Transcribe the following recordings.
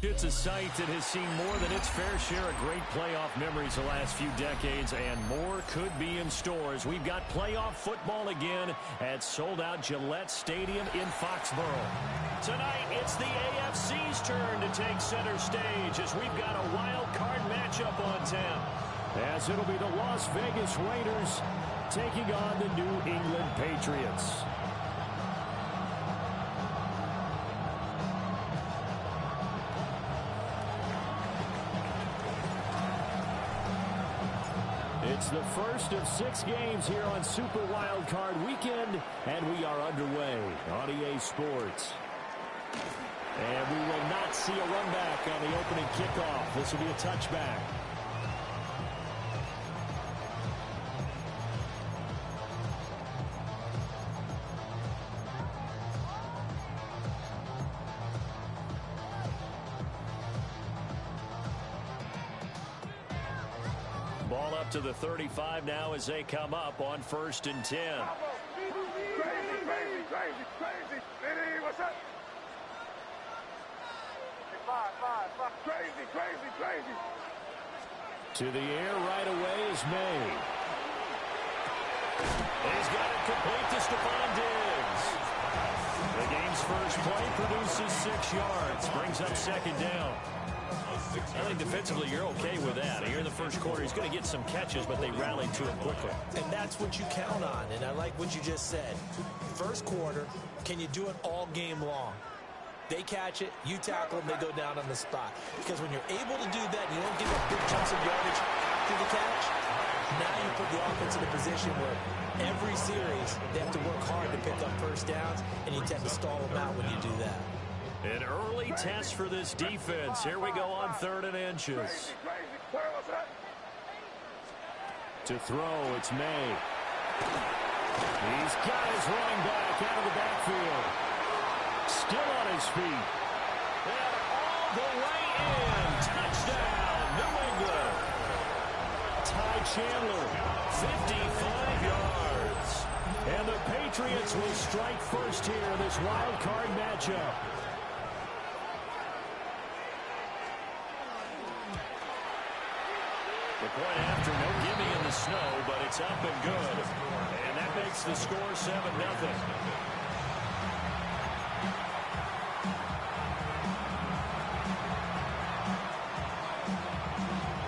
It's a site that has seen more than its fair share of great playoff memories the last few decades, and more could be in store as we've got playoff football again at sold-out Gillette Stadium in Foxborough. Tonight, it's the AFC's turn to take center stage as we've got a wild card matchup on tap. As it'll be the Las Vegas Raiders taking on the New England Patriots. It's the first of 6 games here on Super Wild Card Weekend, and we are underway on EA Sports. And we will not see a run back on the opening kickoff. This will be a touchback. Ball up to the 35 now as they come up on 1st and 10. Crazy. What's up? Crazy. To the air right away is May. He's got it complete to Stephon Diggs. The game's first play produces 6 yards. Brings up 2nd down. I think defensively you're okay with that. Here in the first quarter, he's going to get some catches, but they rallied to it quickly. And that's what you count on, and I like what you just said. First quarter, can you do it all game long? They catch it, you tackle them, they go down on the spot. Because when you're able to do that, you don't give up big chunks of yardage after the catch. Now you put the offense in a position where every series they have to work hard to pick up first downs, and you tend to stall them out when you do that. An early test for this defense. Here we go on 3rd and inches. To throw, it's May. He's got his running back out of the backfield. Still on his feet. And all the way in. Touchdown, New England. Ty Chandler, 55 yards. And the Patriots will strike first here in this wild card matchup. The point after, no gimme in the snow, but it's up and good. And that makes the score 7-0.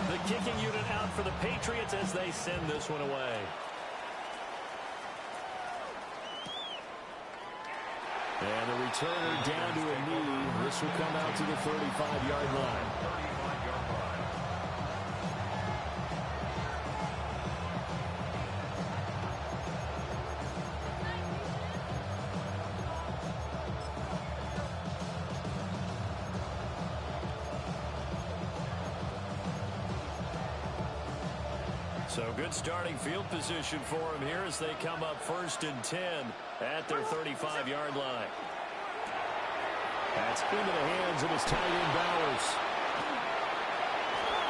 The kicking unit out for the Patriots as they send this one away. And the returner down to a knee. This will come out to the 35-yard line. So good starting field position for him here as they come up 1st and 10 at their 35-yard line. That's into the hands of his tight end Bowers.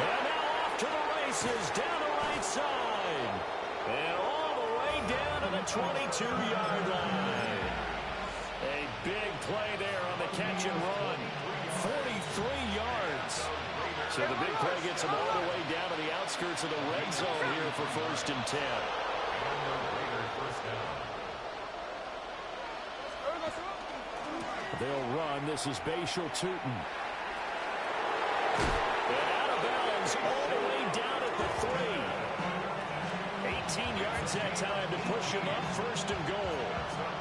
And now off to the races down the right side. And all the way down to the 22-yard line. A big play there on the catch and run. 43 yards. So the big play gets them all the way down to the outskirts of the red zone here for 1st and 10. They'll run. This is Bashal Tootin. And out of bounds all the way down at the 3. 18 yards that time to push him up 1st and goal.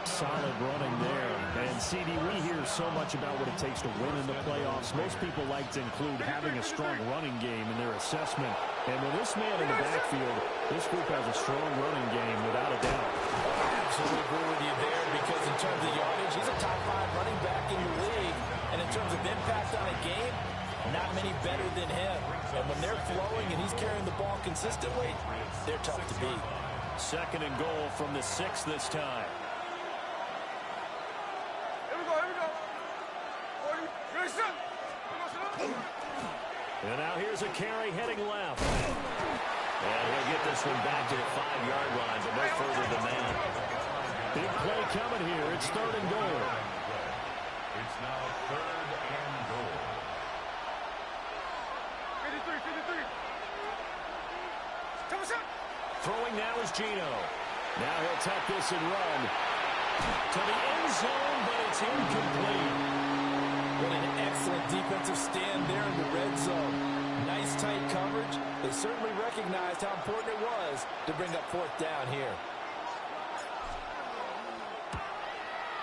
Solid running there. And CD, we hear so much about what it takes to win in the playoffs. Most people like to include having a strong running game in their assessment. And with this man in the backfield, this group has a strong running game without a doubt. Absolutely agree with you there, because in terms of yardage, he's a top 5 running back in the league. And in terms of impact on a game, not many better than him. And when they're flowing and he's carrying the ball consistently, they're tough to beat. 2nd and goal from the 6 this time. And now here's a carry heading left. And he'll get this one back to the 5-yard line, but no further than that. Big play coming here. It's 3rd and goal. It's now 3rd and goal. Throwing now is Gino. Now he'll tuck this and run to the end zone, but it's incomplete. What an excellent defensive stand there in the red zone. Nice tight coverage. They certainly recognized how important it was to bring up fourth down here.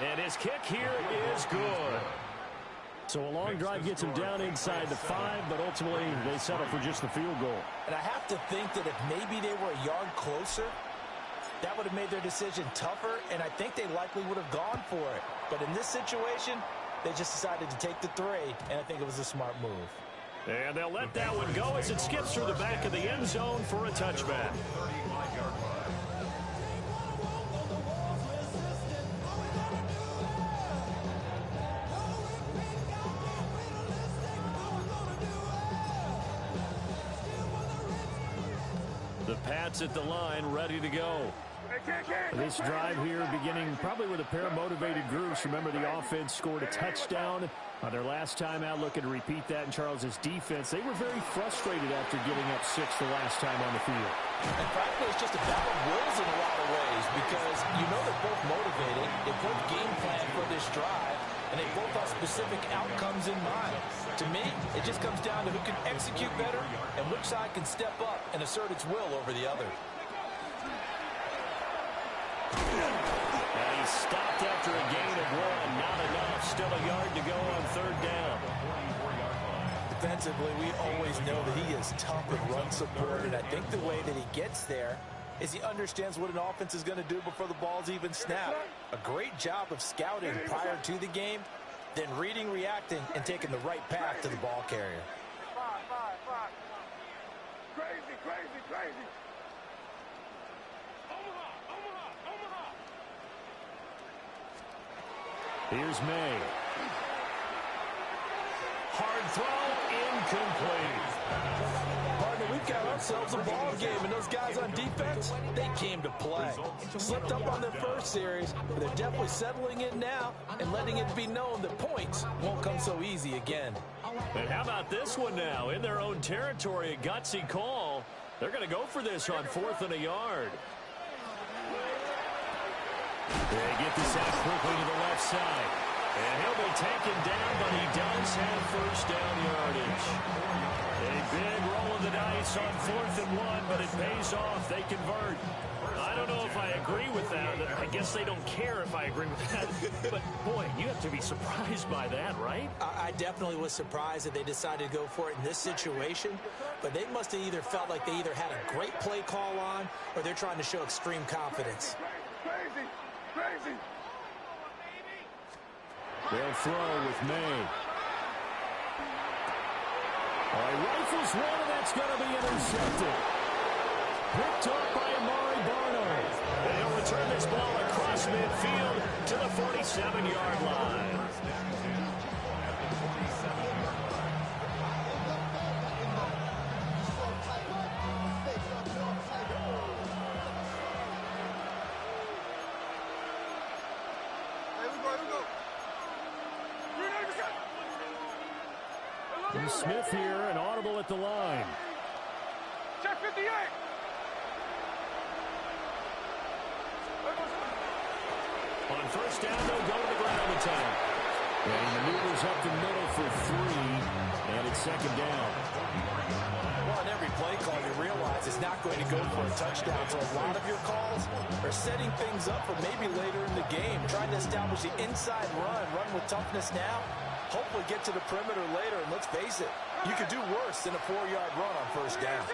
And his kick here is good. So a long drive gets him down inside the 5, but ultimately they settle for just the field goal. And I have to think that if maybe they were a yard closer, that would have made their decision tougher, and I think they likely would have gone for it. But in this situation, they just decided to take the 3, and I think it was a smart move. And they'll let that one go as it skips through the back of the end zone for a touchback. The Pats at the line, ready to go. This drive here beginning probably with a pair of motivated groups. Remember, the offense scored a touchdown on their last time out, looking to repeat that in Charles's defense. They were very frustrated after giving up 6 the last time on the field. And frankly, it's just a battle of wills in a lot of ways because you know they're both motivated. They both game plan for this drive, and they both have specific outcomes in mind. To me, it just comes down to who can execute better and which side can step up and assert its will over the other. And he stopped after a gain of 1. Not enough. Still a yard to go on third down. Defensively, we always know that he is tough in run support, and I think the way that he gets there is he understands what an offense is going to do before the ball's even snapped. A great job of scouting prior to the game, then reading, reacting, and taking the right path to the ball carrier. Crazy, crazy, crazy. Here's May. Hard throw, incomplete. Partner, we've got ourselves a ball game, and those guys on defense, they came to play. Slipped up on their first series, but they're definitely settling in now and letting it be known that points won't come so easy again. And how about this one now? In their own territory, a gutsy call. They're going to go for this on 4th and a yard. They get the sack quickly to the left side. And he'll be taken down, but he does have first down yardage. A big roll of the dice on 4th and 1, but it pays off. They convert. I don't know if I agree with that. I guess they don't care if I agree with that. But, boy, you have to be surprised by that, right? I definitely was surprised that they decided to go for it in this situation, but they must have either felt like they either had a great play call on or they're trying to show extreme confidence. Crazy, crazy. They'll throw with May. All right, rifles one, and that's going to be intercepted. Picked up by Amari Barno. They'll return this ball across midfield to the 47-yard line. And Smith here, an audible at the line. Check 58. On first down, they'll go to the ground attack. And he maneuvers up the middle for 3, and it's second down. Well, on every play call, you realize it's not going to go for a touchdown. So a lot of your calls are setting things up for maybe later in the game, trying to establish the inside run with toughness now, hopefully get to the perimeter later. And let's face it, you could do worse than a 4-yard run on first down.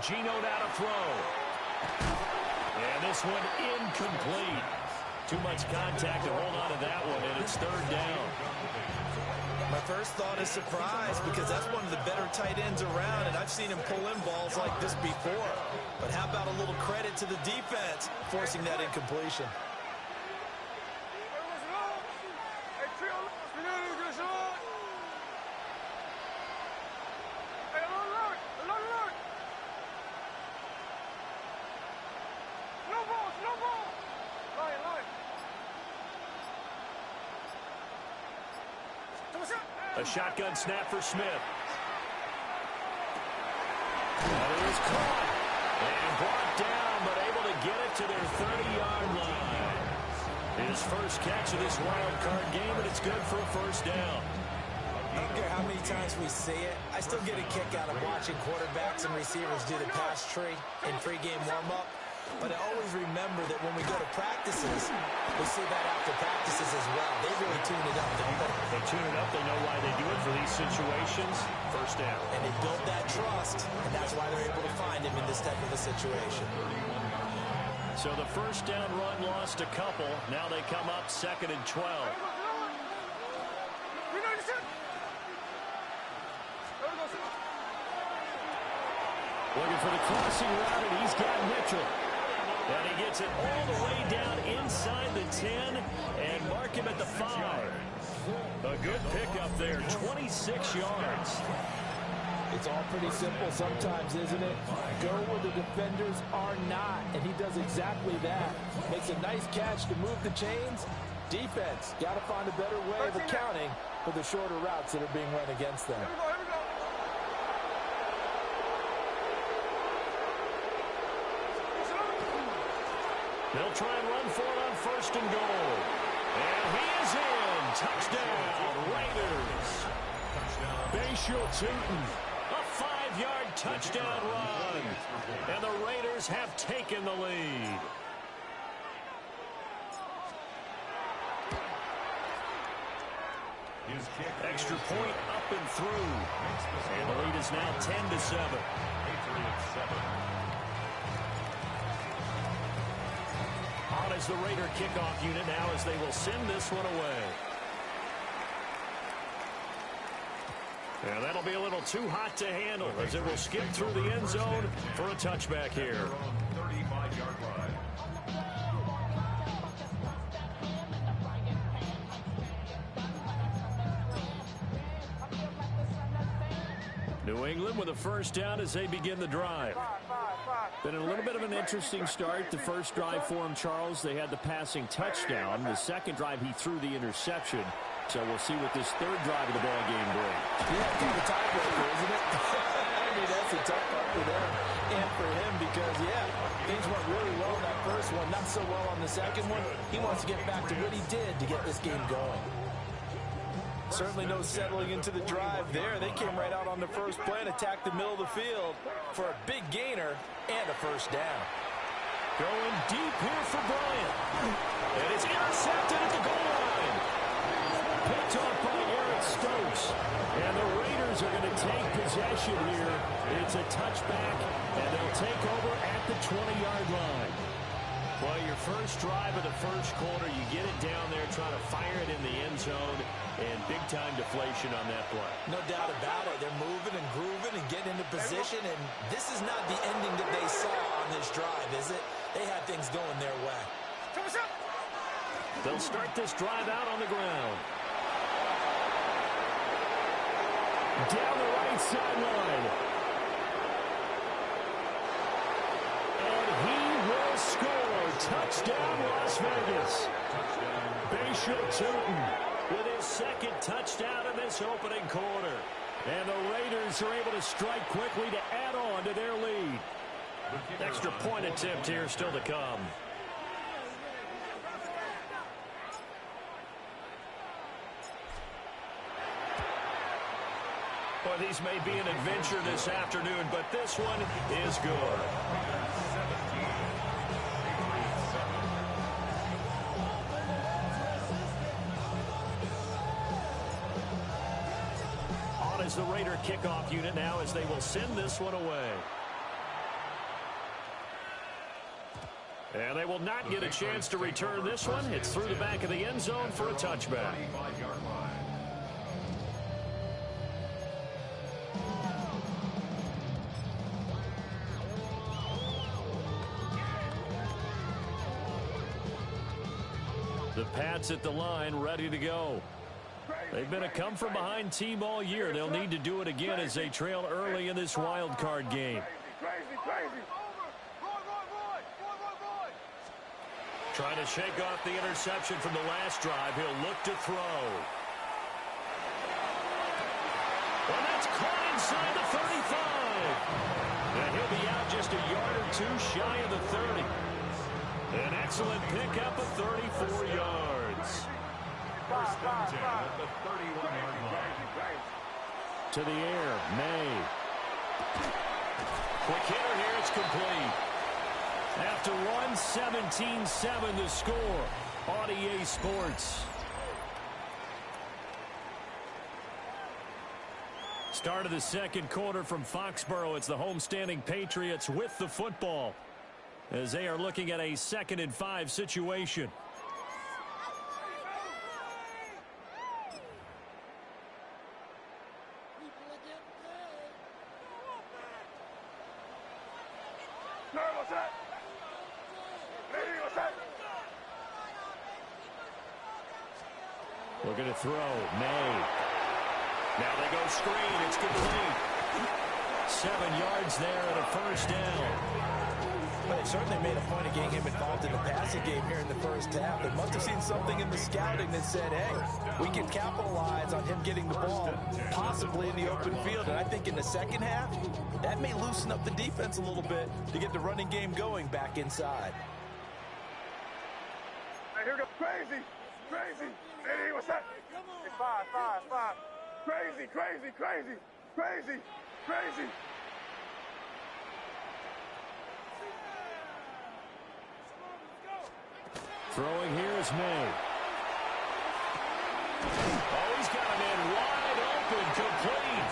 Gino now to throw. And this one incomplete. Too much contact to hold on to that one, and it's third down. My first thought is surprise because that's one of the better tight ends around, and I've seen him pull in balls like this before. But how about a little credit to the defense forcing that incompletion? A shotgun snap for Smith. That is caught and brought down, but able to get it to their 30-yard line. His first catch of this wild card game, and it's good for a first down. I don't care how many times we see it. I still get a kick out of watching quarterbacks and receivers do the pass tree in pregame warm-up. But I always remember that when we go to practices, we see that after practices as well. They really tune it up, don't they? They tune it up. They know why they do it for these situations. First down. And they built that trust, and that's why they're able to find him in this type of a situation. So the first down run lost a couple. Now they come up 2nd and 12. Looking for the crossing route, and he's got Mitchell. And he gets it all the way down inside the 10 and mark him at the 5. A good pickup there, 26 yards. It's all pretty simple sometimes, isn't it? Go where the defenders are not, and he does exactly that. Makes a nice catch to move the chains. Defense, got to find a better way of accounting for the shorter routes that are being run against them. They'll try and run for it on 1st and goal. And he is in. Touchdown, Raiders. Bayshore-Tootin, a 5-yard touchdown run. And the Raiders have taken the lead. Extra point up and through. And the lead is now 10-7. On as the Raider kickoff unit now as they will send this one away. And that'll be a little too hot to handle as it will skip through the end zone for a touchback here. New England with a first down as they begin the drive. Been a little bit of an interesting start. The first drive for him, Charles, they had the passing touchdown. The second drive, he threw the interception. So we'll see what this third drive of the ball game brings. Yeah, kind of a tiebreaker, isn't it? I mean, that's a tough part for them and for him because, yeah, things went really well in that first one, not so well on the second one. He wants to get back to what he did to get this game going. Certainly no settling into the drive there. They came right out on the first play and attacked the middle of the field for a big gainer and a first down. Going deep here for Bryant. And it's intercepted at the goal line. Picked off by Eric Stokes. And the Raiders are going to take possession here. It's a touchback, and they'll take over at the 20-yard line. Well, your first drive of the first quarter, you get it down there, trying to fire it in the end zone, and big-time deflation on that play. No doubt about it. They're moving and grooving and getting into position, and this is not the ending that they saw on this drive, is it? They had things going their way. They'll start this drive out on the ground. Down the right sideline. And he will score. Touchdown, Las Vegas. Bayshore-Tootin with his second touchdown in this opening quarter. And the Raiders are able to strike quickly to add on to their lead. Extra point attempt here still to come. Well, these may be an adventure this afternoon, but this one is good. On is the Raider kickoff unit now as they will send this one away. And they will not get a chance to return this one. It's through the back of the end zone for a touchback. The Pats at the line, ready to go. They've been a come-from-behind team all year. They'll need to do it again as they trail early in this wild card game. Trying to shake off the interception from the last drive. He'll look to throw. And that's caught inside the 35. And he'll be out just a yard or two shy of the 30. An excellent pickup of 34 yards. First down, 10 at the 31-yard line. To the air, May. Quick hitter here, it's complete. After one, 17-7 the score on EA Sports. Start of the second quarter from Foxborough. It's the homestanding Patriots with the football as they are looking at a 2nd and 5 situation. Looking to throw, May. Now they go screen, it's complete. 7 yards there and a first down. Well, they certainly made a point of getting him involved in the passing game here in the first half. They must have seen something in the scouting that said, hey, we can capitalize on him getting the ball, possibly in the open field. And I think in the second half, that may loosen up the defense a little bit to get the running game going back inside. Hey, here we go. Crazy. Hey, what's that? It's 5. Crazy. Throwing here is May. Oh, he's got a man wide open, complete.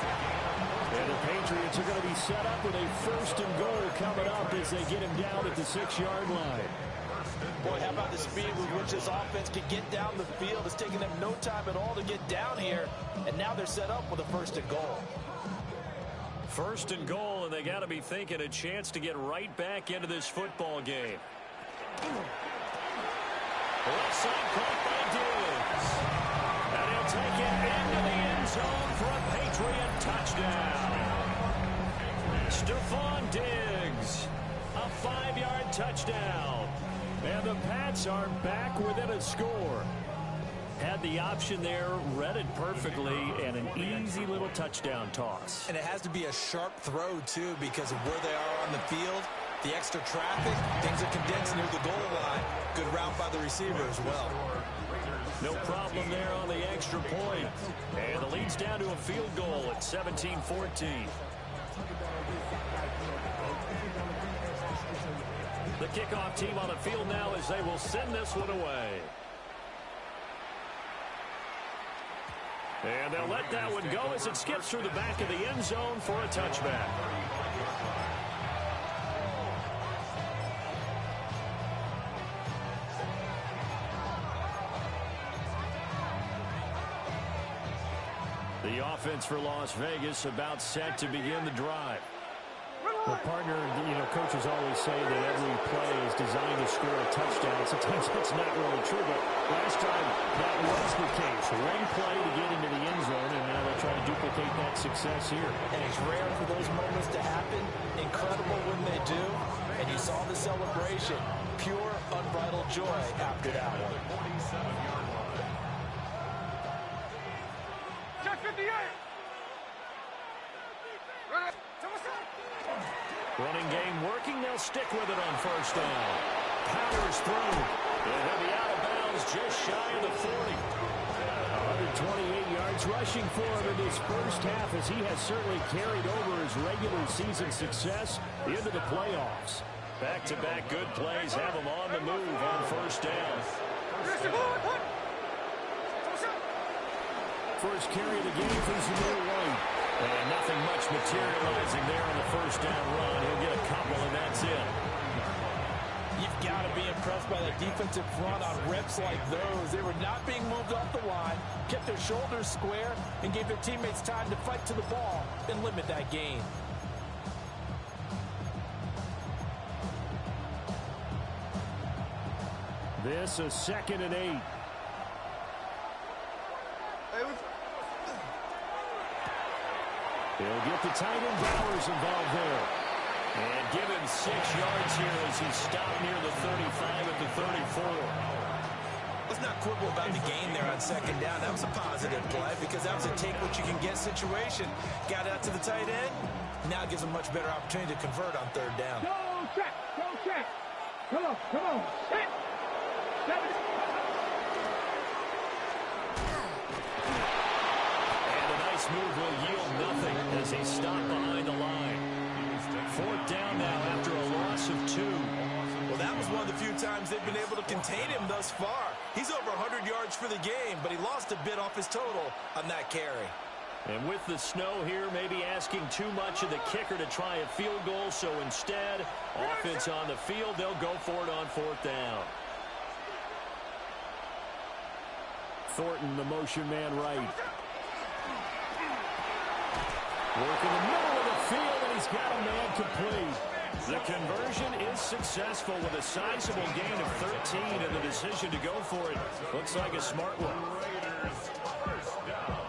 And the Patriots are going to be set up with a 1st and goal coming up as they get him down at the 6-yard line. Boy, how about the speed with which this offense can get down the field? It's taking them no time at all to get down here. And now they're set up with a 1st and goal. 1st and goal, and they got to be thinking a chance to get right back into this football game. Left side caught by Diggs. And he'll take it into the end zone for a Patriot touchdown. Stephon Diggs, a 5-yard touchdown. And the Pats are back within a score. Had the option there, read it perfectly, and an easy little touchdown toss. And it has to be a sharp throw, too, because of where they are on the field. The extra traffic, things are condensed near the goal line. Good route by the receiver as well. No problem there on the extra point. And the lead's down to a field goal at 17-14. The kickoff team on the field now as they will send this one away. And they'll let that one go as it skips through the back of the end zone for a touchback. The offense for Las Vegas about set to begin the drive. Well, partner, coaches always say that every play is designed to score a touchdown. Sometimes that's not really true, but last time that was the case. One play to get into the end zone, and now they'll try to duplicate that success here. And it's rare for those moments to happen. Incredible when they do. And you saw the celebration. Pure, unbridled joy after that one. 58. Running game working. They'll stick with it on 1st down. Powers through. And he'll be out of bounds just shy of the 40. 128 yards rushing for him in this first half as he has certainly carried over his regular season success into the playoffs. Back-to-back good plays have him on the move on 1st down. First carry of the game for Zamir White. And nothing much materializing there on the 1st down run. He'll get a couple, and that's it. You've got to be impressed by that defensive front on reps like those. They were not being moved off the line, kept their shoulders square, and gave their teammates time to fight to the ball and limit that gain. This is 2nd and 8. He'll get the tight end Bowers involved there. And give him 6 yards here as he's stopped near the 35 at the 34. Let's not quibble about the gain there on second down. That was a positive play because that was a take-what-you-can-get situation. Got it out to the tight end. Now gives him much better opportunity to convert on third down. Go check. Go check. Come on. Set. 7. And a nice move will yield nothing as he stopped behind the line. Fourth down now after a loss of 2. Well, that was one of the few times they've been able to contain him thus far. He's over 100 yards for the game, but he lost a bit off his total on that carry. And with the snow here, maybe asking too much of the kicker to try a field goal, so instead, offense on the field, they'll go for it on fourth down. Thornton, the motion man right. Work in the middle of the field, and he's got a man complete. The conversion is successful with a sizable gain of 13, and the decision to go for it looks like a smart one. First down.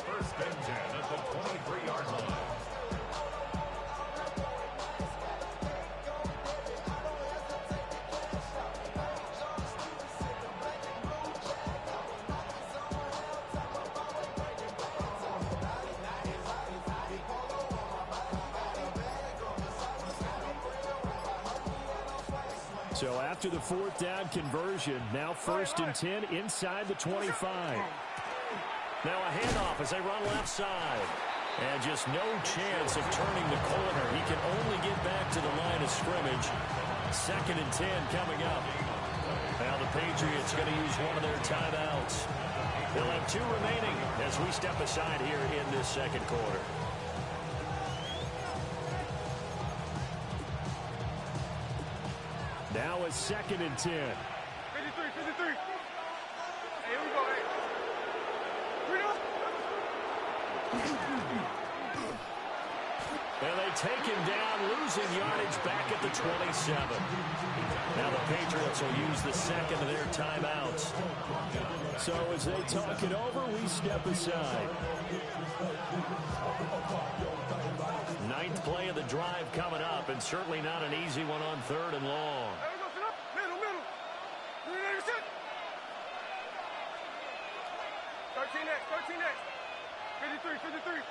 First and 10 at the 23-yard line. So after the fourth down conversion, now first and 10 inside the 25. Now a handoff as they run left side. And just no chance of turning the corner. He can only get back to the line of scrimmage. Second and 10 coming up. Now the Patriots going to use one of their timeouts. They'll have 2 remaining as we step aside here in this second quarter. Now a second and 10. 53. Hey, here we go. Hey. And they take him down, losing yardage back at the 27. Now the Patriots will use the second of their timeouts. So as they talk it over, we step aside. 9th play of the drive coming up, and certainly not an easy one on third and long. Middle. 13 next. 53.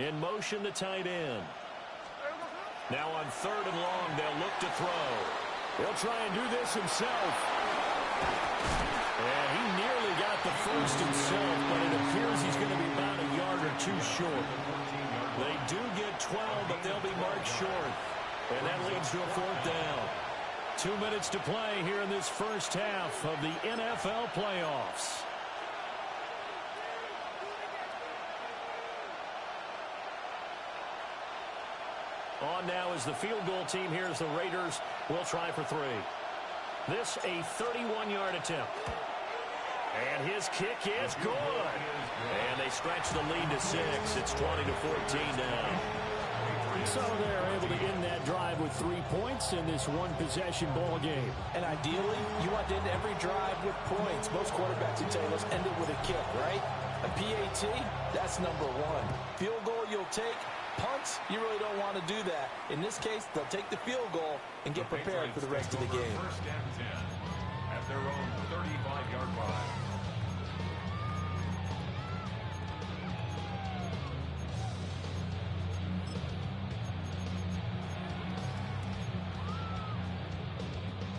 In motion, the tight end. Now on third and long, they'll look to throw. He'll try and do this himself. And he nearly got the first himself, but it appears he's going to be about a yard or 2 short. They do get 12, but they'll be marked short. And that leads to a fourth down. 2 minutes to play here in this first half of the NFL playoffs. On now is the field goal team here as the Raiders will try for 3. This a 31-yard attempt. And his kick is good. And they stretch the lead to 6. It's 20-14 now. So they're able to end that drive with 3 points in this one-possession ball game. And ideally, you want to end every drive with points. Most quarterbacks would tell you, let's end it with a kick, right? A PAT, that's number 1. Field goal you'll take. Punts, you really don't want to do that. In this case, they'll take the field goal and get prepared for the rest of the game. First and 10 at their own 35-yard line.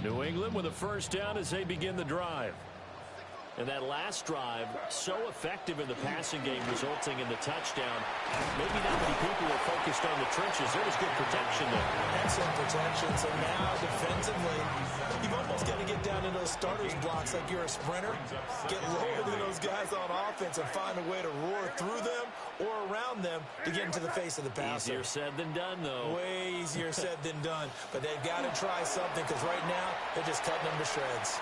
New England with a first down as they begin the drive. And that last drive, so effective in the passing game, resulting in the touchdown. Maybe not many people were focused on the trenches. There was good protection there. Excellent protection. So now, defensively, you've almost got to get down in those starters blocks like you're a sprinter. Get lower than those guys on offense and find a way to roar through them or around them to get into the face of the passer. Easier said than done, though. Way easier said than done. But they've got to try something because right now, they're just cutting them to shreds.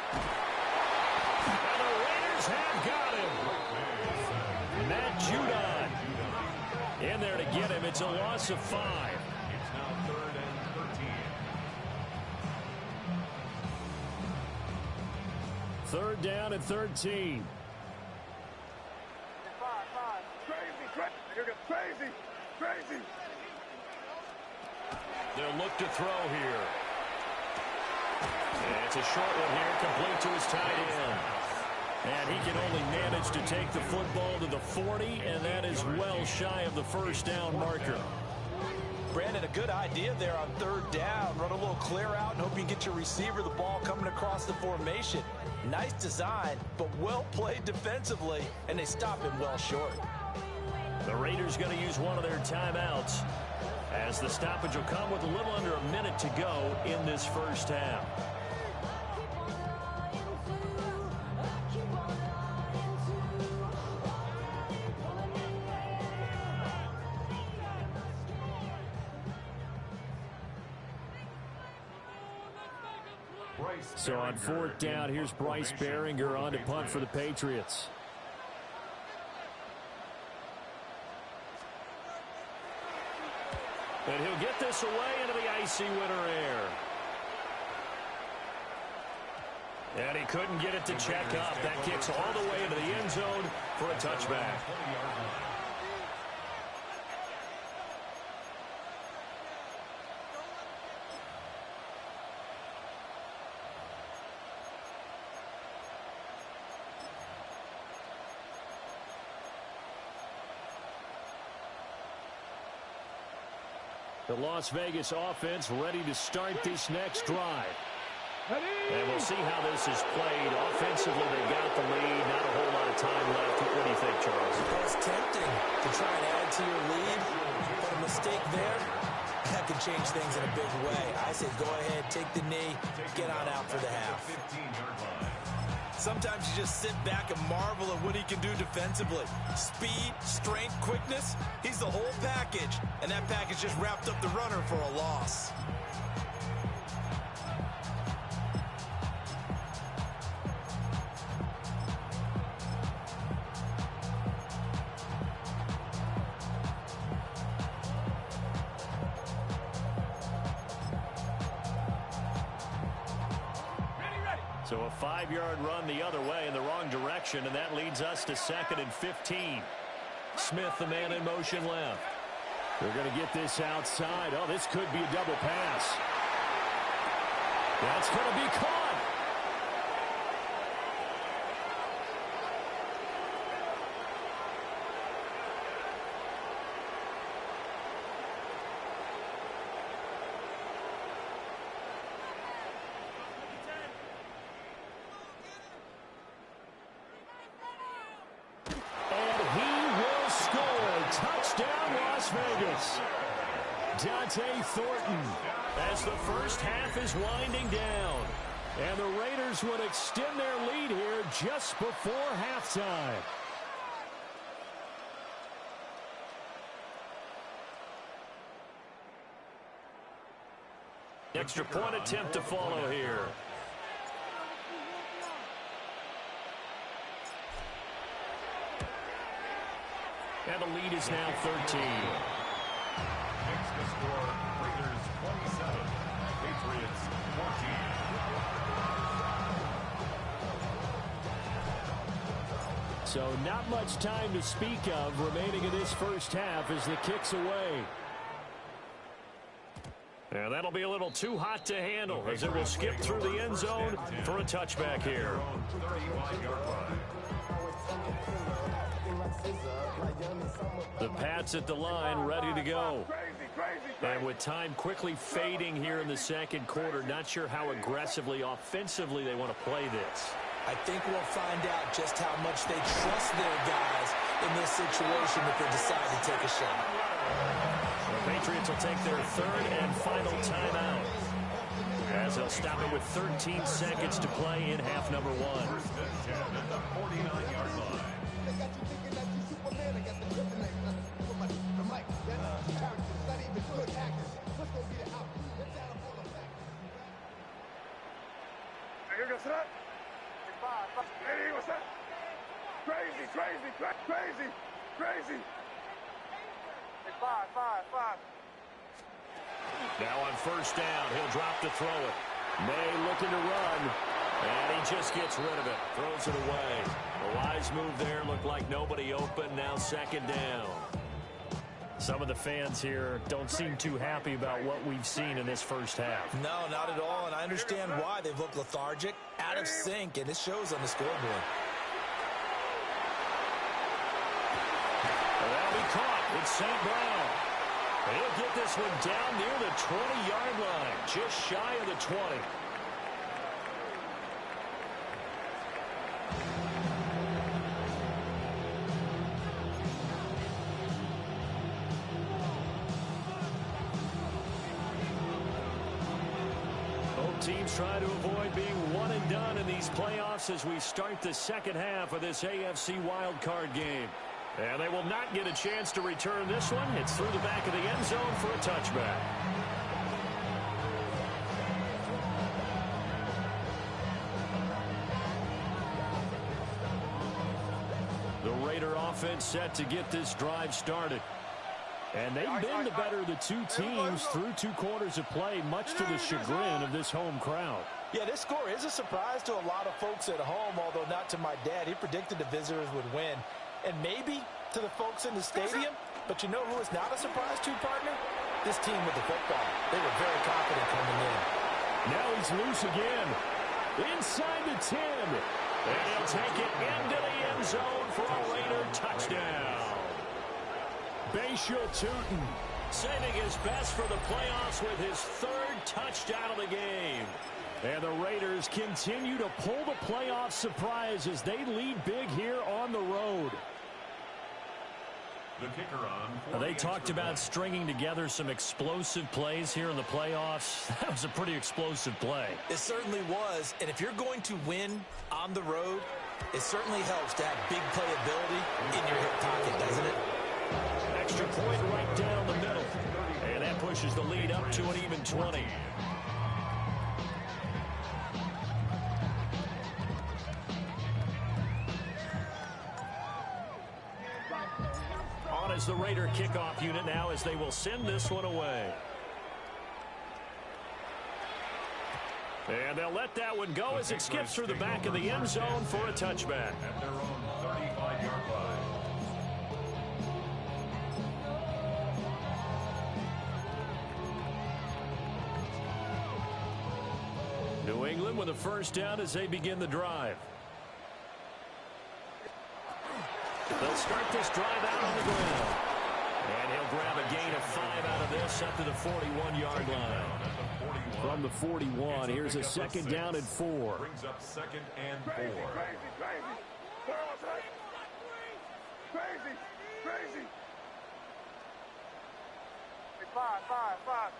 And the Raiders have got him. Matt Judon in there to get him. It's a loss of 5. It's now 3rd and 13. 3rd down and 13. 5. Crazy. They'll look to throw here. And it's a short one here, complete to his tight end. And he can only manage to take the football to the 40, and that is well shy of the first down marker. Brandon, a good idea there on third down. Run a little clear out and hope you can get your receiver the ball coming across the formation. Nice design, but well played defensively, and they stop him well short. The Raiders going to use one of their timeouts, as the stoppage will come with a little under a minute to go in this first half. So on fourth down, here's Bryce Behringer on to punt for the Patriots. And he'll get this away into the icy winter air. And he couldn't get it to check up. That kicks all the way into the end zone for a touchback. The Las Vegas offense ready to start this next drive. And we'll see how this is played. Offensively, they got the lead. Not a whole lot of time left. What do you think, Charles? Well, it's tempting to try and add to your lead, but a mistake there, that could change things in a big way. I say go ahead, take the knee, get on out for the half. Sometimes you just sit back and marvel at what he can do defensively. Speed, strength, quickness, he's the whole package. And that package just wrapped up the runner for a loss. So a 5-yard run the other way in the wrong direction, and that leads us to 2nd and 15. Smith, the man in motion left. They're going to get this outside. Oh, this could be a double pass. That's going to be caught. Touchdown, Las Vegas. Dante Thornton, as the first half is winding down. And the Raiders would extend their lead here just before halftime. Extra point attempt to follow here. And the lead is now 13. Next to score, Raiders 27, Patriots 14. So not much time to speak of remaining in this first half as the kick's away. And that'll be a little too hot to handle as it will skip through the end zone for a touchback here. 35-yard line. The Pats at the line, ready to go. And with time quickly fading here in the second quarter, not sure how aggressively, offensively they want to play this. I think we'll find out just how much they trust their guys in this situation if they decide to take a shot. The Patriots will take their third and final timeout, as they'll stop it with 13 seconds to play in half number one. First and 10 at the 49-yard line. Here goes that. Hey, what's that? Crazy, crazy, crazy, crazy. Hey, five. Now on first down, he'll drop to throw it. May looking to run, and he just gets rid of it. Throws it away. A wise move there. Looked like nobody open. Now second down. Some of the fans here don't seem too happy about what we've seen in this first half. No, not at all, and I understand why. They've looked lethargic, out of sync, and it shows on the scoreboard. That'll be caught. It's St. Brown. He'll get this one down near the 20-yard line, just shy of the 20. Teams try to avoid being one and done in these playoffs as we start the second half of this AFC wildcard game. And they will not get a chance to return this one. It's through the back of the end zone for a touchback. The Raider offense set to get this drive started. And they've been the better of the two teams through 2 quarters of play, much to the chagrin of this home crowd. Yeah, this score is a surprise to a lot of folks at home, although not to my dad. He predicted the visitors would win. And maybe to the folks in the stadium, but you know who is not a surprise to, partner? This team with the football. They were very confident coming in. Now he's loose again. Inside the 10. And he'll take it into the end zone for a Raider touchdown. Tootin saving his best for the playoffs with his 3rd touchdown of the game. And the Raiders continue to pull the playoff surprise as they lead big here on the road. The kicker on. They talked about stringing together some explosive plays here in the playoffs. That was a pretty explosive play. It certainly was. And if you're going to win on the road, it certainly helps to have big playability in your hip pocket, doesn't it? Extra point right down the middle. And that pushes the lead up to an even 20. On is the Raider kickoff unit now as they will send this one away. And they'll let that one go as it skips through the back of the end zone for a touchback. At their own 35-yard line. New England with a first down as they begin the drive. They'll start this drive out on the ground. And he'll grab a gain of 5 out of this up to the 41-yard line. From the 41, here's a second down and 4. Brings up 2nd and 4. Crazy. 5.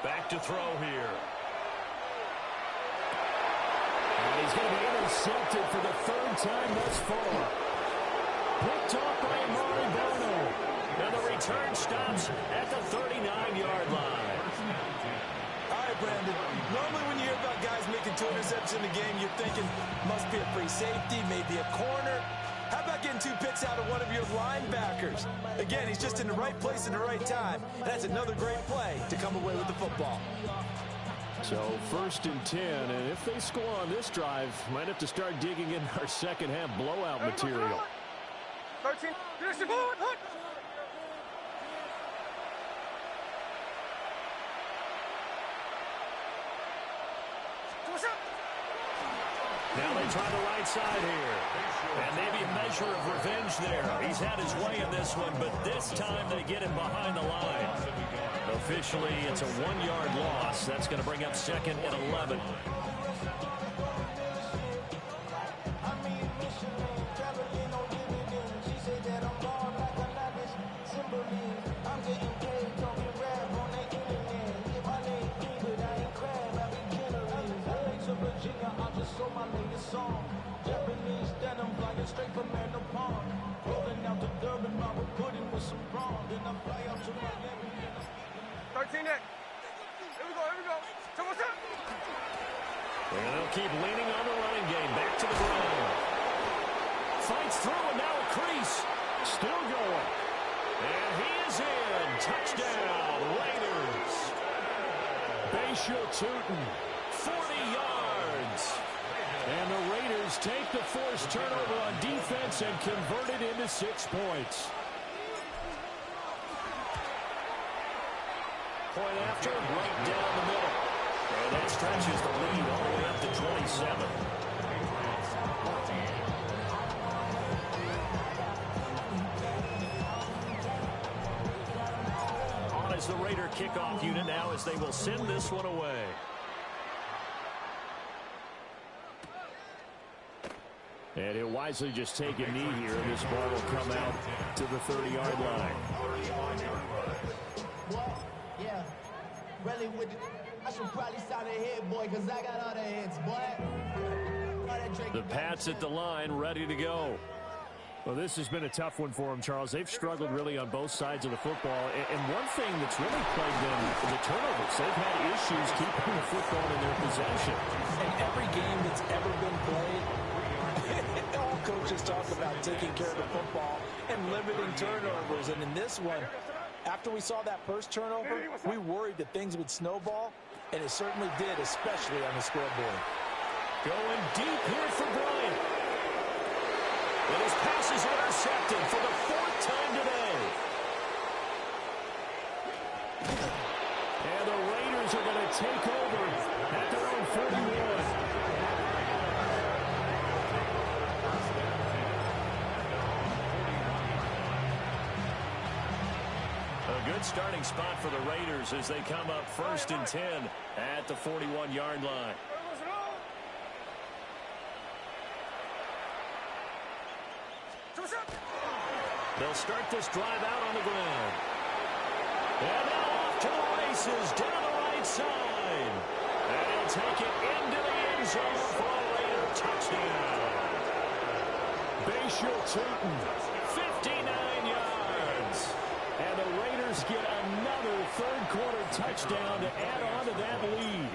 Back to throw here. And he's going to be intercepted for the 3rd time thus far. Picked off by Amari Bono. And the return stops at the 39-yard line. All right, Brandon. Normally when you hear about guys making 2 interceptions in the game, you're thinking must be a free safety, maybe a corner. How about getting 2 picks out of one of your linebackers? Again, he's just in the right place at the right time. And that's another great play to come away with the football. So 1st and 10, and if they score on this drive, might have to start digging in our second half blowout material. 13. Now they try the right side here. And maybe a measure of revenge there. He's had his way in this one, but this time they get him behind the line. Officially, it's a 1-yard loss. That's going to bring up 2nd and 11. And they'll keep leaning on the running game. Back to the ground. Fights through, and now a crease. Still going. And he is in. Touchdown, Raiders. Tootin, 40 yards. And the Raiders take the forced turnover on defense and convert it into 6 points. Point after, right down the middle. And that stretches the lead all the way up to 27. On as the Raider kickoff unit now as they will send this one away. And he'll wisely just take a knee here. This ball will come out to the 30-yard line. Yeah, really with the, I should probably sign a head, boy, because I got other heads, boy. The Pats at the line, ready to go. Well, this has been a tough one for them, Charles. They've struggled really on both sides of the football. And one thing that's really plagued them is the turnovers. They've had issues keeping the football in their possession. And every game that's ever been played, all coaches talk about taking care of the football and limiting turnovers. And in this one, after we saw that first turnover, we worried that things would snowball, and it certainly did, especially on the scoreboard. Going deep here for Bryant. And his pass is intercepted for the 4th time today. And the Raiders are going to take over at their own 41. A good starting spot for the Raiders as they come up 1st and 10 at the 41-yard line. They'll start this drive out on the ground. And now off to the races down the right side. And he'll take it into the end zone for a Raider touchdown. Bashir Tutin, 59 yards. And the Raiders get another third-quarter touchdown to add on to that lead.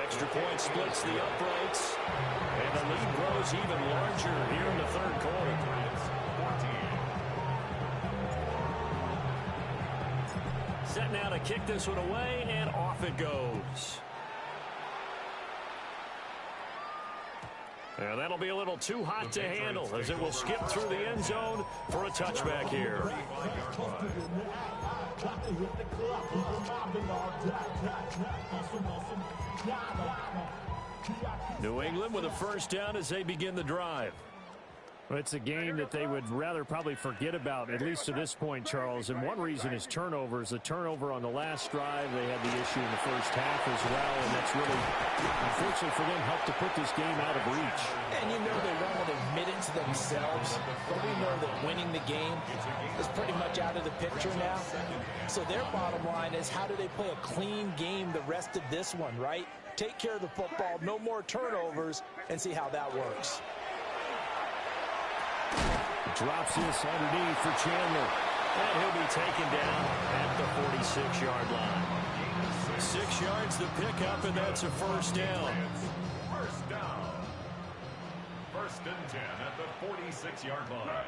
Extra point splits the uprights. And the lead grows even larger here in the third quarter. Set now to kick this one away, and off it goes. And that'll be a little too hot to handle as it will skip through the end zone for a touchback here. New England with a first down as they begin the drive. Well, it's a game that they would rather probably forget about, at least to this point, Charles. And one reason is turnovers. The turnover on the last drive, they had the issue in the first half as well. And that's really, unfortunately for them, helped to put this game out of reach. And you know they won't admit it to themselves, but we know that winning the game is pretty much out of the picture now. So their bottom line is, how do they play a clean game the rest of this one, right? Take care of the football, no more turnovers, and see how that works. Drops this underneath for Chandler. And he'll be taken down at the 46-yard line. 6 yards the pickup, and that's a first down. First down. 1st and 10 at the 46-yard line.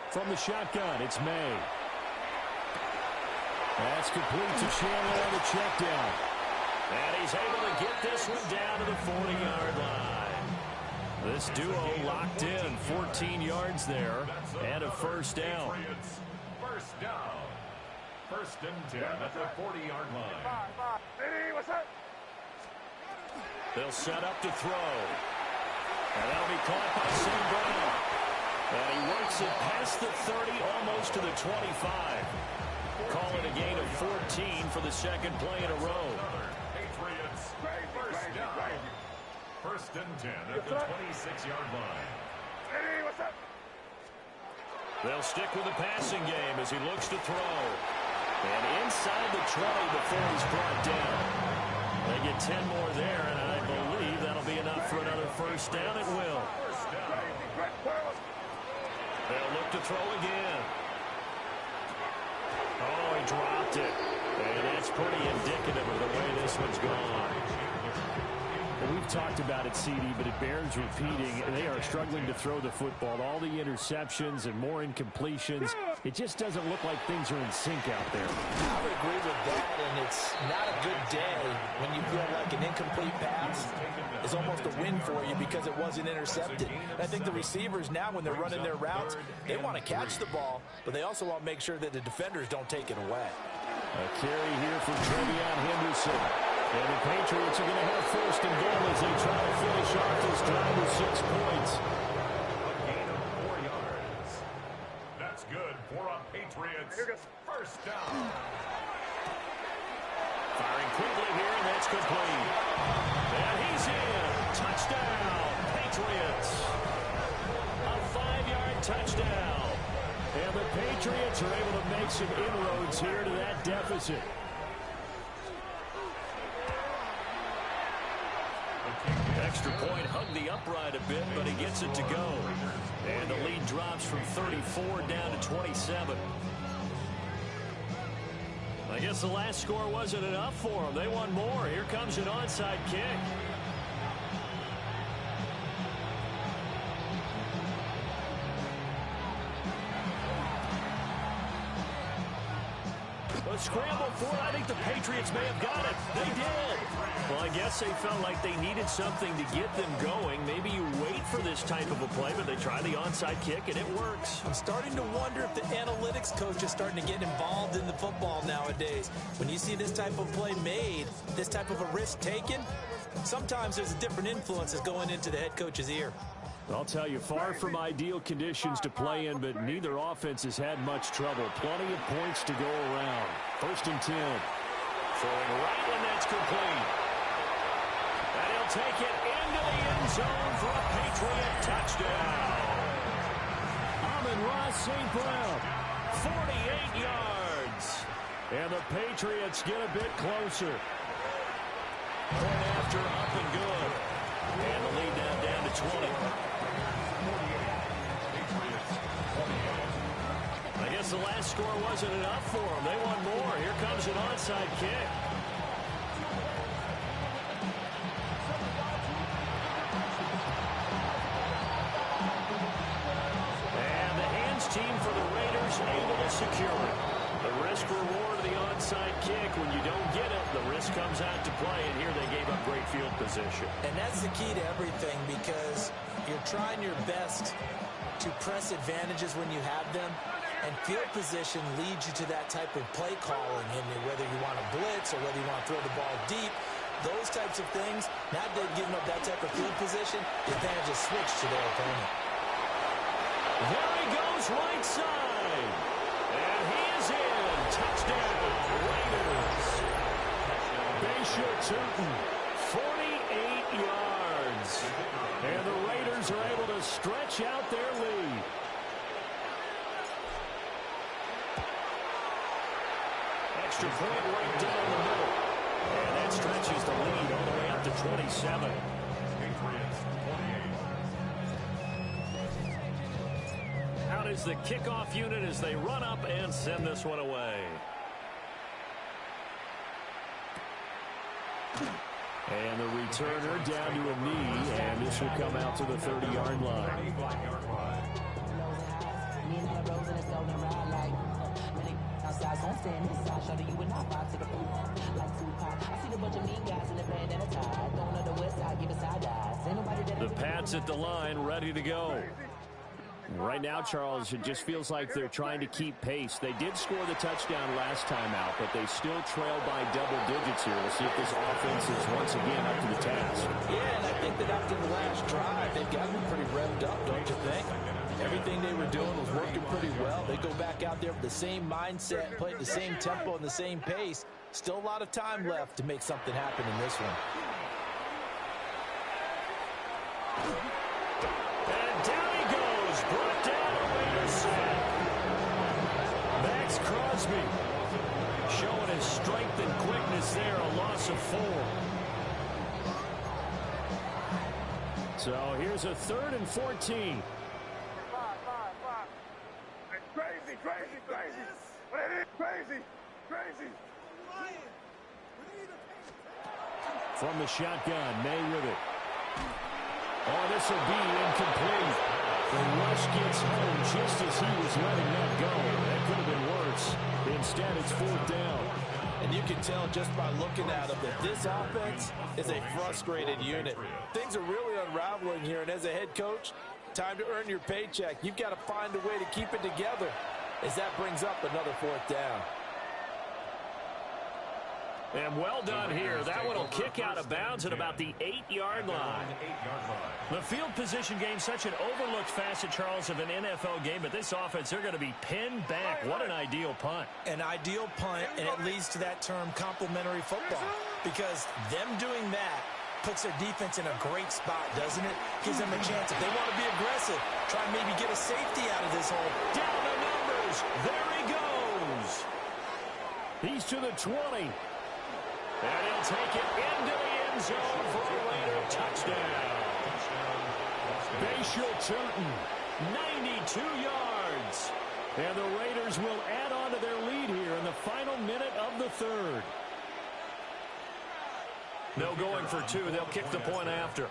From the shotgun, it's May. That's complete to Chandler on the check down. And he's able to get this one down to the 40-yard line. This duo locked in, 14 yards there, and a first down. First down. 1st and 10 at the 40-yard line. They'll set up to throw. And that'll be caught by St. Brown. And he works it past the 30, almost to the 25. Call it a gain of 14 for the second play in a row. Patriots, first down. 1st and 10 at the 26-yard line. They'll stick with the passing game as he looks to throw. And inside the 20 before he's brought down. They get 10 more there, and I believe that'll be enough for another first down. It will. They'll look to throw again. Oh, he dropped it. And that's pretty indicative of the way this one's gone. Well, we've talked about it, CD, but it bears repeating. They are struggling to throw the football. All the interceptions and more incompletions. It just doesn't look like things are in sync out there. I would agree with that, and it's not a good day when you feel like an incomplete pass is almost a win for you because it wasn't intercepted. And I think the receivers now, when they're running their routes, they want to catch the ball, but they also want to make sure that the defenders don't take it away. A carry here from Trevion Henderson. And the Patriots are going to have first and goal as they try to finish off this drive with 6 points. A gain of 4 yards. That's good for a Patriots first down. Firing quickly here, and that's complete. And he's in. Touchdown, Patriots. A 5-yard touchdown. And the Patriots are able to make some inroads here to that deficit. Extra point hugged the upright a bit, but he gets it to go. And the lead drops from 34 down to 27. I guess the last score wasn't enough for them. They want more. Here comes an onside kick. A scramble for it. I think the Patriots may have got it. They did. Well, I guess they felt like they needed something to get them going. Maybe you wait for this type of a play, but they try the onside kick, and it works. I'm starting to wonder if the analytics coach is starting to get involved in the football nowadays. When you see this type of play made, this type of a risk taken, sometimes there's a different influences going into the head coach's ear. I'll tell you, far from ideal conditions to play in, but neither offense has had much trouble. Plenty of points to go around. First and 10. Throwing right when that's complete. And he'll take it into the end zone for a Patriot touchdown. Amon-Ra St. Brown. 48 yards. And the Patriots get a bit closer. Point after, up and good. And the lead now down to 20. I guess the last score wasn't enough for them. They want more. Here comes an onside kick. And the hands team for the Raiders able to secure it. The risk reward of the onside kick. When you don't get it, the risk comes out to play, and here they gave up great field position. And that's the key to everything, because you're trying your best to press advantages when you have them, and field position leads you to that type of play calling, and whether you want to blitz or whether you want to throw the ball deep, those types of things, not giving up that type of field position, the advantage is switched to their opponent. There he goes, right side. And he is in. Touchdown, Raiders. Bayshaw Turton, 48 yards. And the Raiders are able to stretch out their lead. Extra point right down the middle. And that stretches the lead all the way up to 27. Patriots 28. Out is the kickoff unit as they run up and send this one away. And the returner down to a knee, and this will come out to the 30-yard line. The Pats at the line, ready to go. Right now, Charles, it just feels like they're trying to keep pace. They did score the touchdown last time out, but they still trail by double digits here. We'll see if this offense is once again up to the task. Yeah, and I think that after the last drive, they've got to be pretty revved up, don't you think? Everything they were doing was working pretty well. They go back out there with the same mindset, play at the same tempo and the same pace. Still a lot of time left to make something happen in this one. And down he goes. Brought down a Raiders sack. Max Crosby showing his strength and quickness there. A loss of 4. So here's a 3rd and 14. Crazy, crazy, crazy. Crazy, crazy. From the shotgun, May with it. Oh, this will be incomplete. The rush gets home just as he was letting that go. That could have been worse. Instead, it's 4th down. And you can tell just by looking at them that this offense is a frustrated unit. Things are really unraveling here, and as a head coach, time to earn your paycheck. You've got to find a way to keep it together as that brings up another 4th down. And well done here. That one will kick out of bounds at about the 8-yard line. The field position game, such an overlooked facet, Charles, of an NFL game. But this offense, they're going to be pinned back. What an ideal punt. An ideal punt, and it leads to that term complementary football. Because them doing that puts their defense in a great spot, doesn't it? Gives them a chance. If they want to be aggressive, try and maybe get a safety out of this hole. Down the numbers. There he goes. He's to the 20. And he'll take it into the end zone for a Raider touchdown. Bashal Turton, 92 yards. And the Raiders will add on to their lead here in the final minute of the 3rd. No going for 2. They'll kick the point after.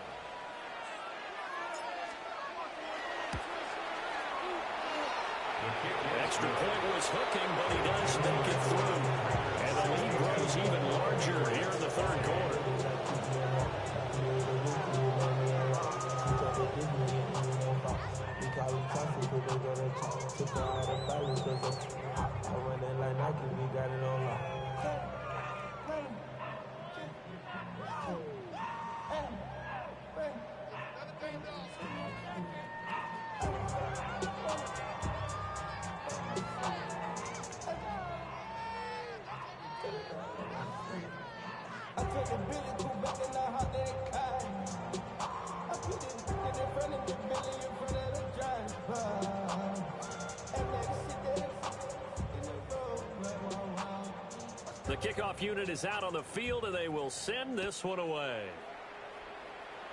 Extra point was hooking, but he does think it through. And the lead grows even larger here in the 3rd quarter. The kickoff unit is out on the field, and they will send this one away.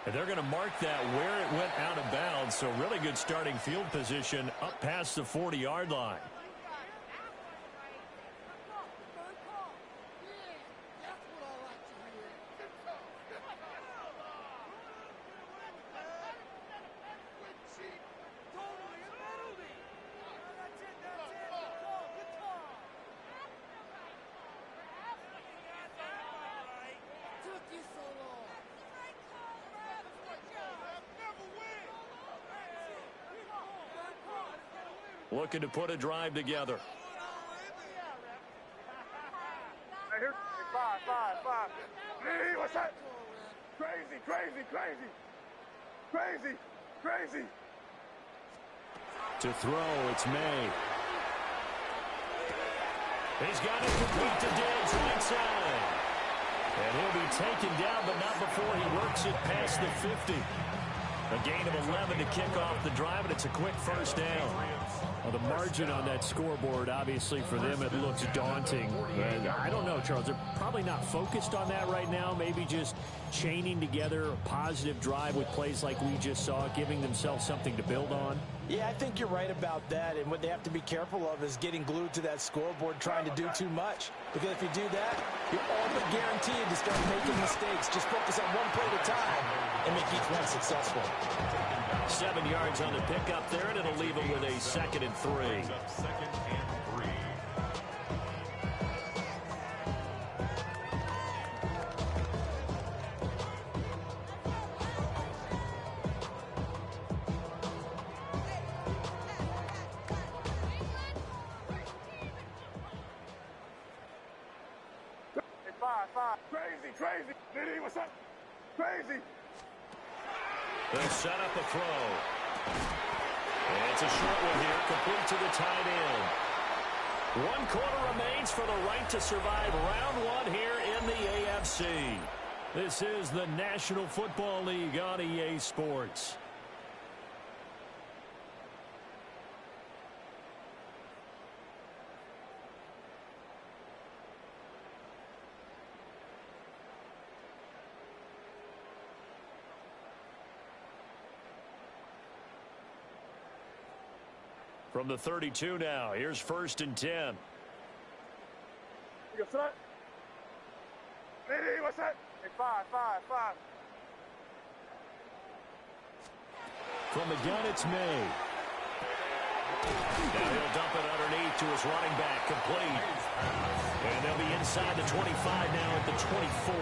And they're going to mark that where it went out of bounds, so really good starting field position up past the 40-yard line. Looking to put a drive together. Hey, here's 5. Hey, what's that? Crazy. To throw, it's May. He's got it complete to Diggs right side. And he'll be taken down, but not before he works it past the 50. A gain of 11 to kick off the drive, and it's a quick first down. Well, the margin on that scoreboard, obviously, for them, it looks daunting. And I don't know, Charles. They're probably not focused on that right now. Maybe just chaining together a positive drive with plays like we just saw, giving themselves something to build on. Yeah, I think you're right about that. And what they have to be careful of is getting glued to that scoreboard, trying to do too much. Because if you do that, you're all but guaranteed to start making mistakes. Just focus on one play at a time and make each one successful. 7 yards on the pickup there, and it'll leave them with a 2nd and 3. Five. Crazy. Diddy, what's up? Crazy. They'll set up a throw. And it's a short one here, complete to the tight end. 1 quarter remains for the right to survive round 1 here in the AFC. This is the National Football League on EA Sports. From the 32 now, here's 1st and 10. You got that? Lady, what's that? Hey, five. From the gun, it's May. Now he'll dump it underneath to his running back, complete. And they'll be inside the 25 now at the 24.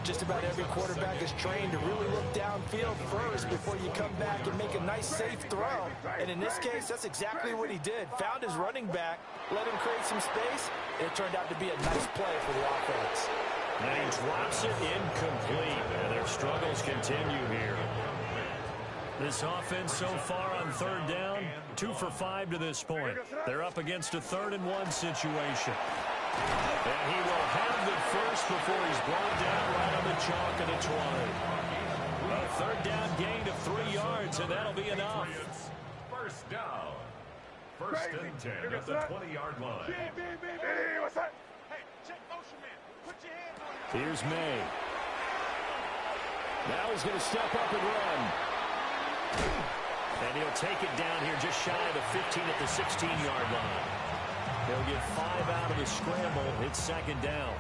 Just about every quarterback is trained to really look downfield first before you come back and make a nice, safe throw. And in this case, that's exactly what he did. Found his running back, let him create some space, and it turned out to be a nice play for the offense. And he drops it incomplete. And their struggles continue here. This offense so far on third down, 2 for 5 to this point. They're up against a 3rd-and-1 situation. And he will have the first before he's brought down right on the chalk of the 20. A 3rd down gain of 3 yards, and that'll be enough. First down. 1st and 10 at the 20-yard line. Lady, what's that? Hey, check motion, man. Put your hands on your... Here's May. Now he's going to step up and run. And he'll take it down here just shy of the 15 at the 16-yard line. He'll get 5 out of the scramble. It's 2nd down.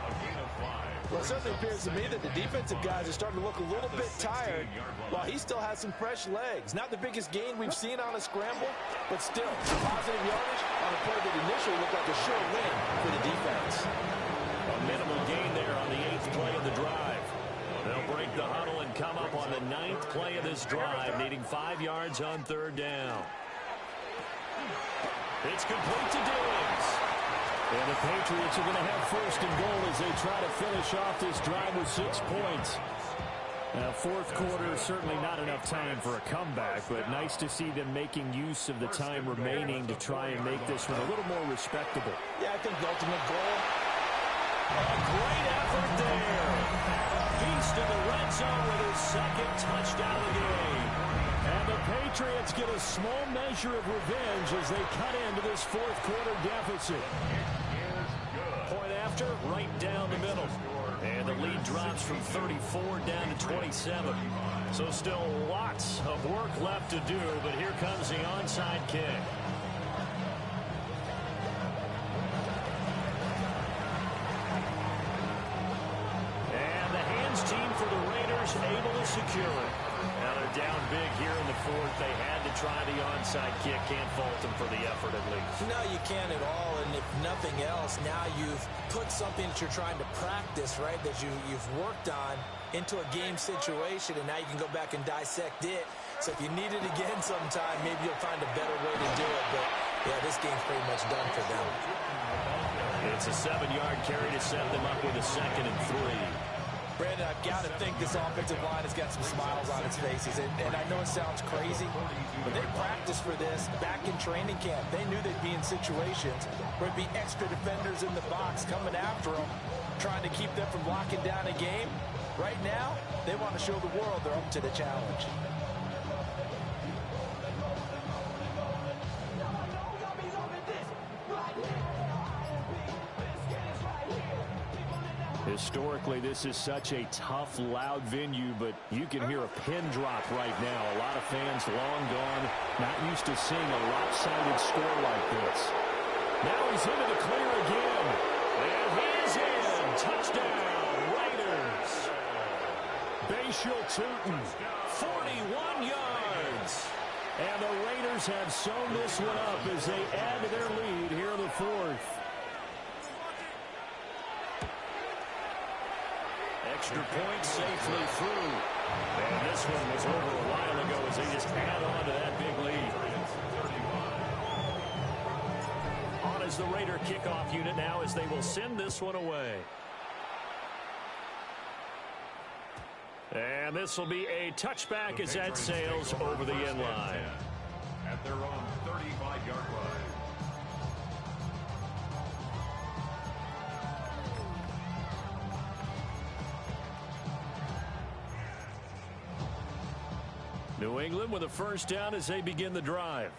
Well, it certainly appears to me that the defensive guys are starting to look a little bit tired while he still has some fresh legs. Not the biggest gain we've seen on a scramble, but still positive yardage on a play that initially looked like a sure win for the defense. A minimal gain there on the 8th play of the drive. They'll break the huddle and come up on the 9th play of this drive, needing 5 yards on 3rd down. It's complete to Diggs. And the Patriots are going to have 1st and goal as they try to finish off this drive with 6 points. Now, 4th quarter, certainly not enough time for a comeback, but nice to see them making use of the time remaining to try and make this one a little more respectable. Yeah, I think the ultimate goal. A great effort there. Beast in the red zone with his 2nd touchdown of the game. And the Patriots get a small measure of revenge as they cut into this 4th quarter deficit. Point after, right down the middle. And the lead drops from 34 down to 27. So still lots of work left to do, but here comes the onside kick. And the hands team for the Raiders able to secure it. Now they're down big here in the 4th. They had to try the onside kick. Can't fault them for the effort at least. No, you can't at all. And if nothing else, now you've put something that you're trying to practice, right, that you've worked on into a game situation, and now you can go back and dissect it. So if you need it again sometime, maybe you'll find a better way to do it. But, yeah, this game's pretty much done for them. It's a 7-yard carry to set them up with a 2nd and 3. Brandon, I've got to think this offensive line has got some smiles on its faces. And I know it sounds crazy, but they practiced for this back in training camp. They knew they'd be in situations where there'd be extra defenders in the box coming after them, trying to keep them from locking down a game. Right now, they want to show the world they're up to the challenge. Historically, this is such a tough, loud venue, but you can hear a pin drop right now. A lot of fans long gone, not used to seeing a lopsided score like this. Now he's into the clear again. And he's in. Touchdown, Raiders. Bashal Tootin, 41 yards. And the Raiders have sewn this one up as they add to their lead here in the 4th. Extra point safely through. And this one was over a while ago as they just add on to that big lead. On is the Raider kickoff unit now as they will send this one away. And this will be a touchback as that sails over the end line. At their own 35-yard line. New England with a 1st down as they begin the drive.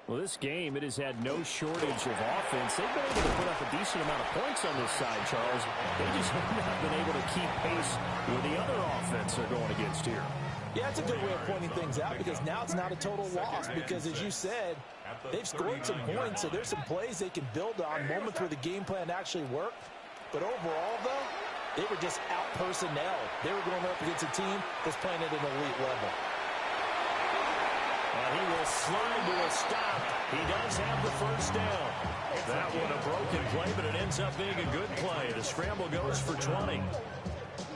Well, this game, it has had no shortage of offense. They've been able to put up a decent amount of points on this side, Charles. They just have not been able to keep pace with the other offense they're going against here. Yeah, it's a good way of pointing things out because now it's not a total loss because, as you said, they've scored some points, so there's some plays they can build on, moments where the game plan actually worked. But overall, though, they were just out-personnel. They were going up against a team that's playing at an elite level. And he will slide to a stop. He does have the first down. That one a broken play, but it ends up being a good play. The scramble goes for 20.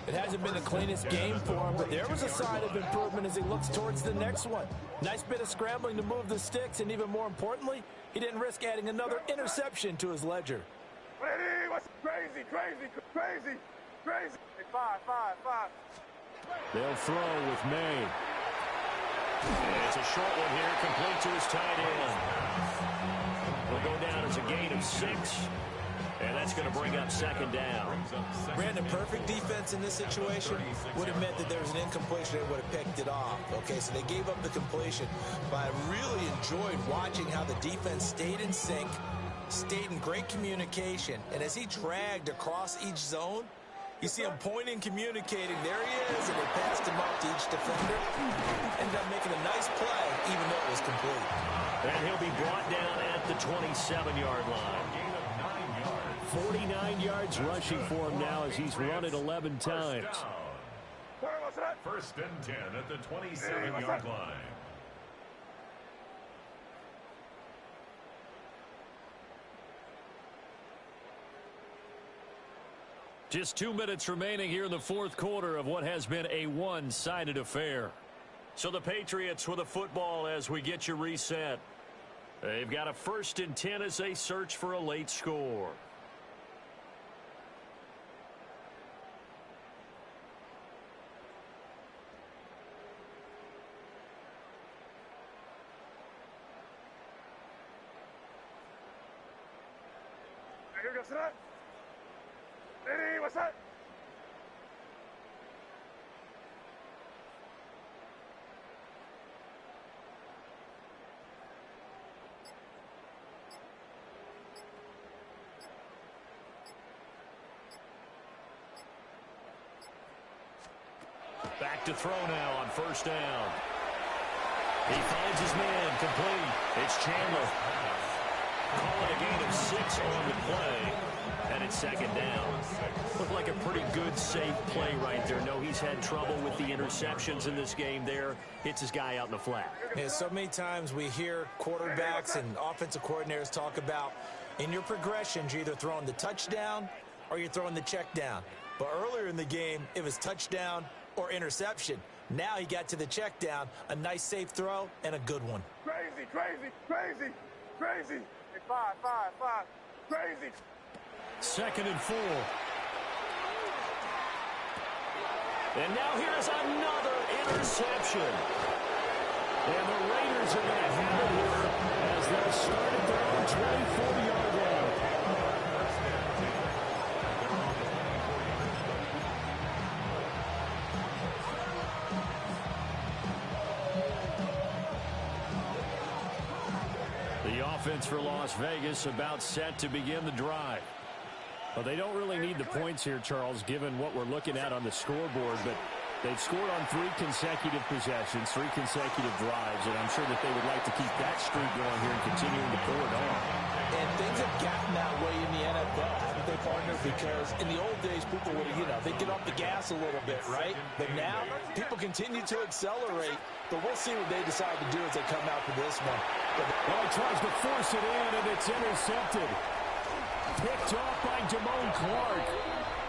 It hasn't been the cleanest game for him, but there was a sign of improvement as he looks towards the next one. Nice bit of scrambling to move the sticks, and even more importantly, he didn't risk adding another interception to his ledger. Crazy. Hey, five. They'll throw with May. And it's a short one here, complete to his tight end. Will go down as a gain of 6. And that's going to bring up second down. Brandon, perfect defense in this situation would have meant that there was an incompletion and would have picked it off. Okay, so they gave up the completion. But I really enjoyed watching how the defense stayed in sync, stayed in great communication. And as he dragged across each zone, you see him pointing, communicating. There he is, and they passed him up to each defender. Ended up making a nice play, even though it was complete. And he'll be brought down at the 27-yard line. 49 yards rushing for him now as he's run it 11 times. First and 10 at the 27-yard line. Just 2 minutes remaining here in the fourth quarter of what has been a one-sided affair. So the Patriots with a football as we get you reset. They've got a first and 10 as they search for a late score. Here goes that. Lady, what's that? Back to throw now on first down. He finds his man complete. It's Chandler. Call it a gain of 6 on the play. And it's second down. Looked like a pretty good, safe play right there. No, he's had trouble with the interceptions in this game there. Hits his guy out in the flat. Yeah, so many times we hear quarterbacks and offensive coordinators talk about in your progressions, you're either throwing the touchdown or you're throwing the check down. But earlier in the game, it was touchdown or interception. Now he got to the check down, a nice safe throw, and a good one. Crazy. Hey, five. Crazy. Second and 4. And now here's another interception. And the Raiders are going to have it here as they'll start at their own 24-yard line. The offense for Las Vegas about set to begin the drive. Well, they don't really need the points here, Charles, given what we're looking at on the scoreboard. But they've scored on 3 consecutive possessions, 3 consecutive drives, and I'm sure that they would like to keep that streak going here and continuing to pour it on. And things have gotten that way in the NFL, haven't they, partner? Because in the old days, people would, they'd get off the gas a little bit, right? But now, people continue to accelerate. But we'll see what they decide to do as they come out for this one. Well, he tries to force it in, and it's intercepted. Picked off by Damone Clark.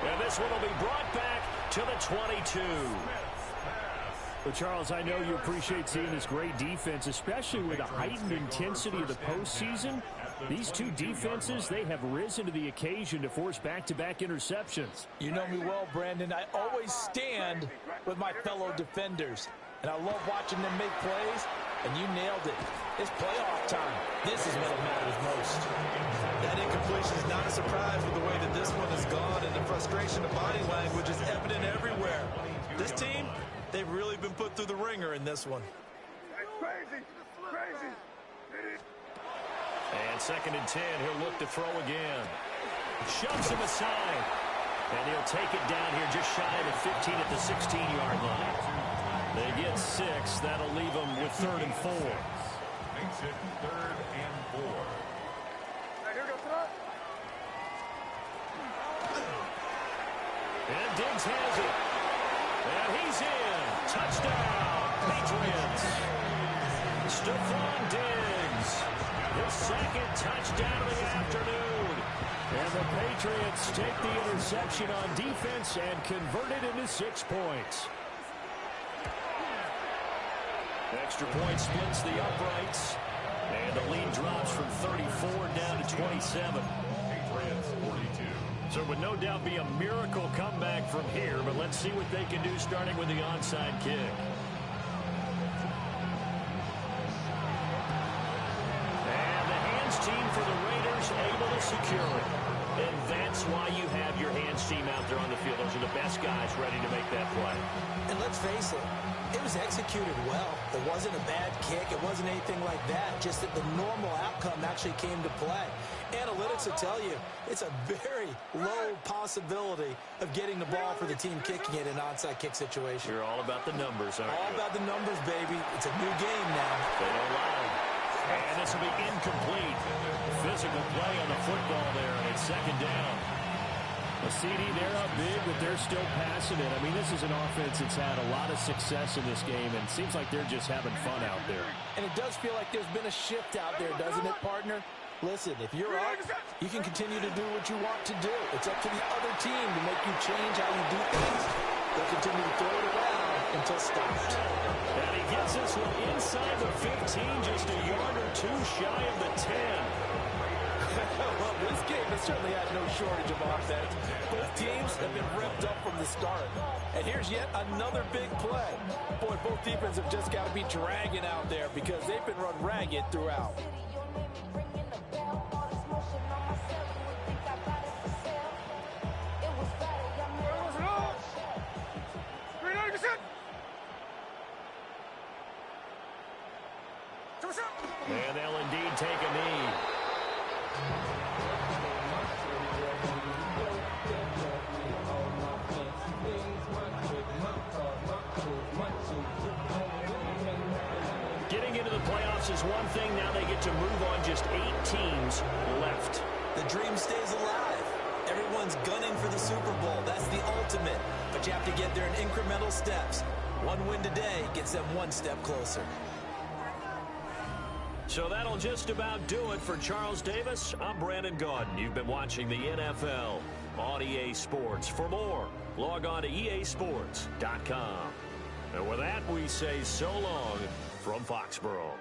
And this one will be brought back to the 22. Well, Charles, I know you appreciate seeing this great defense, especially with the heightened intensity of the postseason. These two defenses, they have risen to the occasion to force back-to-back interceptions. You know me well, Brandon. I always stand with my fellow defenders. And I love watching them make plays, and you nailed it. It's playoff time. This is what matters most. That incompletion is not a surprise with the way that this one has gone, and the frustration of body language is evident everywhere. This team, they've really been put through the ringer in this one. Crazy. And second and 10, he'll look to throw again. Shoves him aside. And he'll take it down here just shy of the 15 at the 16-yard line. They get 6. That'll leave them with 3rd and 4. Makes it 3rd and 4. Here goes that. And Diggs has it. And he's in. Touchdown, Patriots. Stephon Diggs. His second touchdown of the afternoon. And the Patriots take the interception on defense and convert it into 6 points. Extra point splits the uprights. And the lead drops from 34 down to 27. Patriots 42. So it would no doubt be a miracle comeback from here, but let's see what they can do starting with the onside kick. And the hands team for the Raiders able to secure it. And that's why you have your hands team out there on the field. Those are the best guys ready to make that play. And let's face it, it was executed well. It wasn't a bad kick. It wasn't anything like that. Just that the normal outcome actually came to play. Analytics will tell you it's a very low possibility of getting the ball for the team kicking it in an onside kick situation. You're all about the numbers, aren't you? All about the numbers, baby. It's a new game now. They don't lie. And this will be incomplete. Physical play on the football there, and it's second down. A CD, they're up big, but they're still passing it. I mean, this is an offense that's had a lot of success in this game, and it seems like they're just having fun out there. And it does feel like there's been a shift out there, doesn't it, partner? Listen, if you're up, you can continue to do what you want to do. It's up to the other team to make you change how you do things. They'll continue to throw it around until stopped. And he gets this one inside the 15, just a yard or two shy of the 10. Well, this game has certainly had no shortage of offense. Both teams have been revved up from the start. And here's yet another big play. Boy, both defenses have just got to be dragging out there because they've been run ragged throughout. And they'll indeed take a knee. Getting into the playoffs is one thing. Now they get to move on. Just 8 teams left. The dream stays alive. Everyone's gunning for the Super Bowl. That's the ultimate. But you have to get there in incremental steps. One win today gets them one step closer. So that'll just about do it for Charles Davis. I'm Brandon Gaudin. You've been watching the NFL on EA Sports. For more, log on to easports.com. And with that, we say so long from Foxborough.